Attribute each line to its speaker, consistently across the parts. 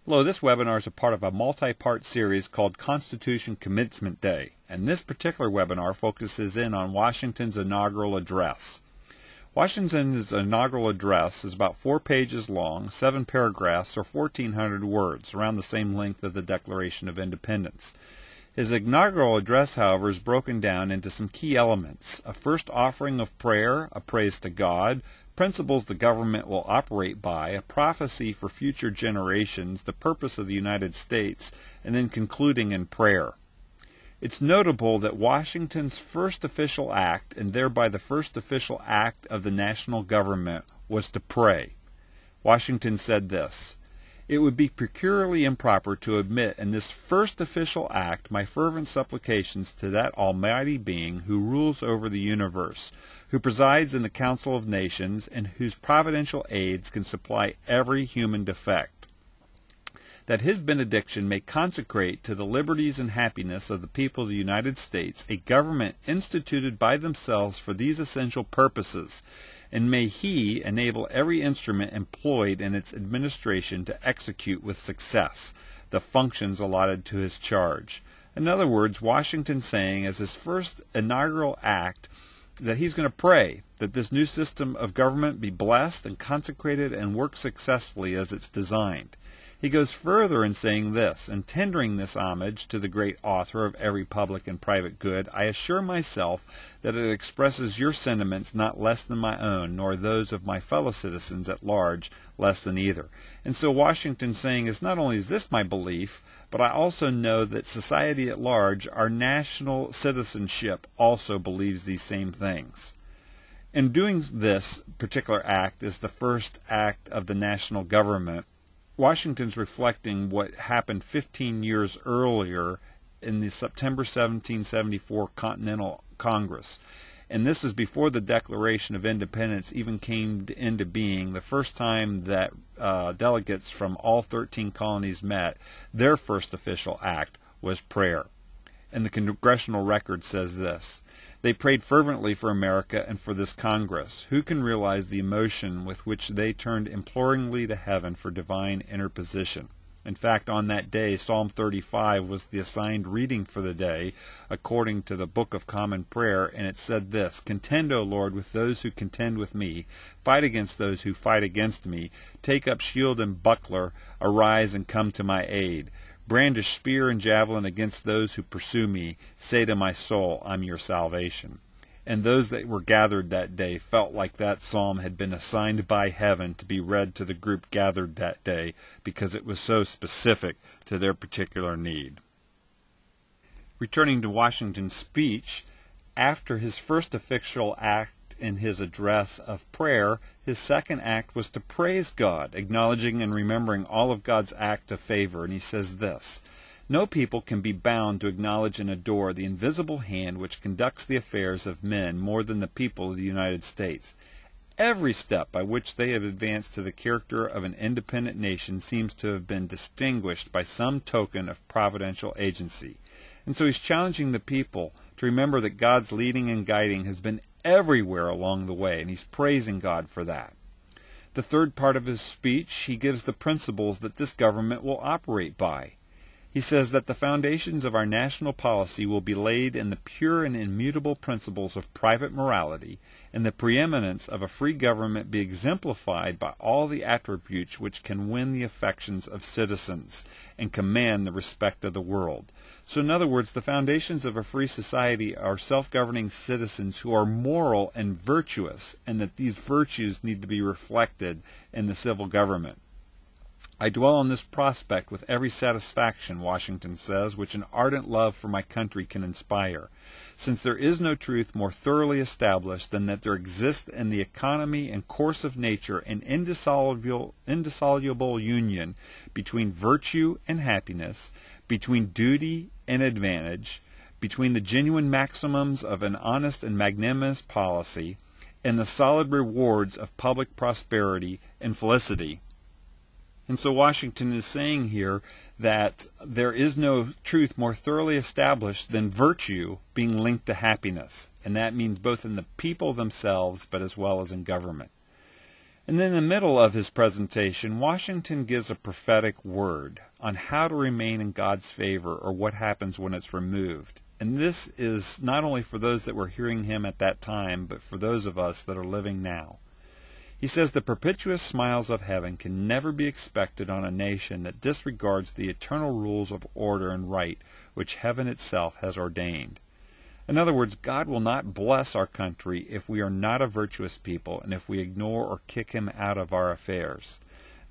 Speaker 1: Hello, this webinar is a part of a multi-part series called Constitution Commencement Day, and this particular webinar focuses in on Washington's inaugural address. Washington's inaugural address is about 4 pages long, 7 paragraphs, or 1,400 words, around the same length of the Declaration of Independence. His inaugural address, however, is broken down into some key elements: a first offering of prayer, a praise to God, principles the government will operate by, a prophecy for future generations, the purpose of the United States, and then concluding in prayer. It's notable that Washington's first official act, and thereby the first official act of the national government, was to pray. Washington said this: "It would be peculiarly improper to omit in this first official act my fervent supplications to that Almighty Being who rules over the universe, who presides in the Council of Nations, and whose providential aids can supply every human defect, that his benediction may consecrate to the liberties and happiness of the people of the United States a government instituted by themselves for these essential purposes, and may he enable every instrument employed in its administration to execute with success the functions allotted to his charge." In other words, Washington saying as his first inaugural act that he's going to pray that this new system of government be blessed and consecrated and work successfully as it's designed. He goes further in saying this: "In tendering this homage to the great author of every public and private good, I assure myself that it expresses your sentiments not less than my own, nor those of my fellow citizens at large less than either." And so Washington saying is, not only is this my belief, but I also know that society at large, our national citizenship, also believes these same things. In doing this particular act as the first act of the national government, Washington's reflecting what happened 15 years earlier in the September 1774 Continental Congress. And this is before the Declaration of Independence even came into being. The first time that delegates from all 13 colonies met, their first official act was prayer. And the congressional record says this: "They prayed fervently for America and for this Congress. Who can realize the emotion with which they turned imploringly to heaven for divine interposition?" In fact, on that day, Psalm 35 was the assigned reading for the day, according to the Book of Common Prayer, and it said this: "Contend, O Lord, with those who contend with me. Fight against those who fight against me. Take up shield and buckler. Arise and come to my aid. Brandish spear and javelin against those who pursue me. Say to my soul, I'm your salvation." And those that were gathered that day felt like that psalm had been assigned by heaven to be read to the group gathered that day, because it was so specific to their particular need. Returning to Washington's speech, after his first official act in his address of prayer, his second act was to praise God, acknowledging and remembering all of God's act of favor. And he says this: "No people can be bound to acknowledge and adore the invisible hand which conducts the affairs of men more than the people of the United States. Every step by which they have advanced to the character of an independent nation seems to have been distinguished by some token of providential agency." And so he's challenging the people to remember that God's leading and guiding has been everywhere along the way, and he's praising God for that. The third part of his speech, he gives the principles that this government will operate by. He says that the foundations of our national policy will be laid in the pure and immutable principles of private morality, and the preeminence of a free government be exemplified by all the attributes which can win the affections of citizens and command the respect of the world. So in other words, the foundations of a free society are self-governing citizens who are moral and virtuous, and that these virtues need to be reflected in the civil government. "I dwell on this prospect with every satisfaction," Washington says, "which an ardent love for my country can inspire, since there is no truth more thoroughly established than that there exists in the economy and course of nature an indissoluble union between virtue and happiness, between duty and advantage, between the genuine maxims of an honest and magnanimous policy, and the solid rewards of public prosperity and felicity." And so Washington is saying here that there is no truth more thoroughly established than virtue being linked to happiness. And that means both in the people themselves, but as well as in government. And then in the middle of his presentation, Washington gives a prophetic word on how to remain in God's favor, or what happens when it's removed. And this is not only for those that were hearing him at that time, but for those of us that are living now. He says the perpetuous smiles of heaven can never be expected on a nation that disregards the eternal rules of order and right which heaven itself has ordained. In other words, God will not bless our country if we are not a virtuous people and if we ignore or kick him out of our affairs.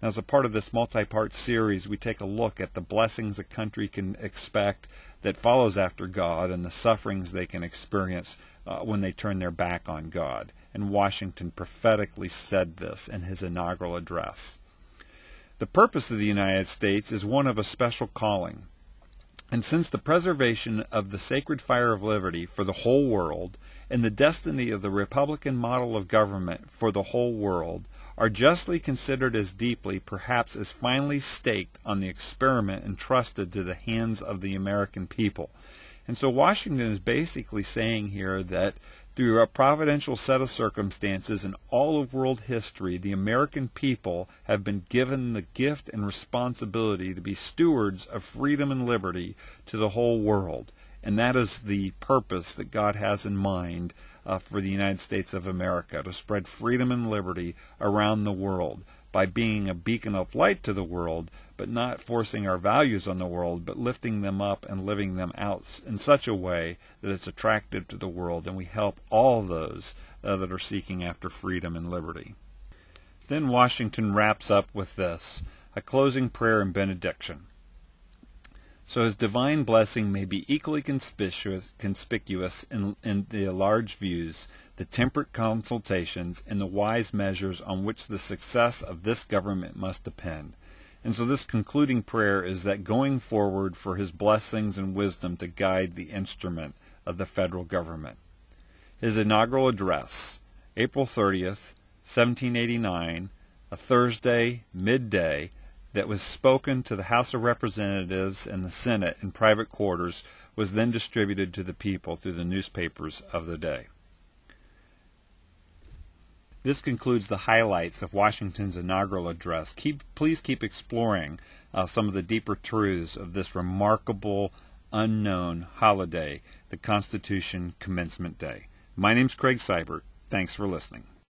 Speaker 1: Now, as a part of this multi-part series, we take a look at the blessings a country can expect that follows after God and the sufferings they can experience when they turn their back on God. And Washington prophetically said this in his inaugural address. The purpose of the United States is one of a special calling. And since the preservation of the sacred fire of liberty for the whole world and the destiny of the Republican model of government for the whole world are justly considered as deeply, perhaps as finely staked on the experiment entrusted to the hands of the American people. And so Washington is basically saying here that through a providential set of circumstances in all of world history, the American people have been given the gift and responsibility to be stewards of freedom and liberty to the whole world. And that is the purpose that God has in mind for the United States of America, to spread freedom and liberty around the world by being a beacon of light to the world, but not forcing our values on the world, but lifting them up and living them out in such a way that it's attractive to the world, and we help all those that are seeking after freedom and liberty. Then Washington wraps up with this, a closing prayer and benediction. So his divine blessing may be equally conspicuous in the large views, the temperate consultations, and the wise measures on which the success of this government must depend. And so this concluding prayer is that going forward for his blessings and wisdom to guide the instrument of the federal government. His inaugural address, April 30th, 1789, a Thursday, midday, that was spoken to the House of Representatives and the Senate in private quarters, was then distributed to the people through the newspapers of the day. This concludes the highlights of Washington's inaugural address. Please keep exploring some of the deeper truths of this remarkable, unknown holiday, the Constitution Commencement Day. My name's Craig Seibert. Thanks for listening.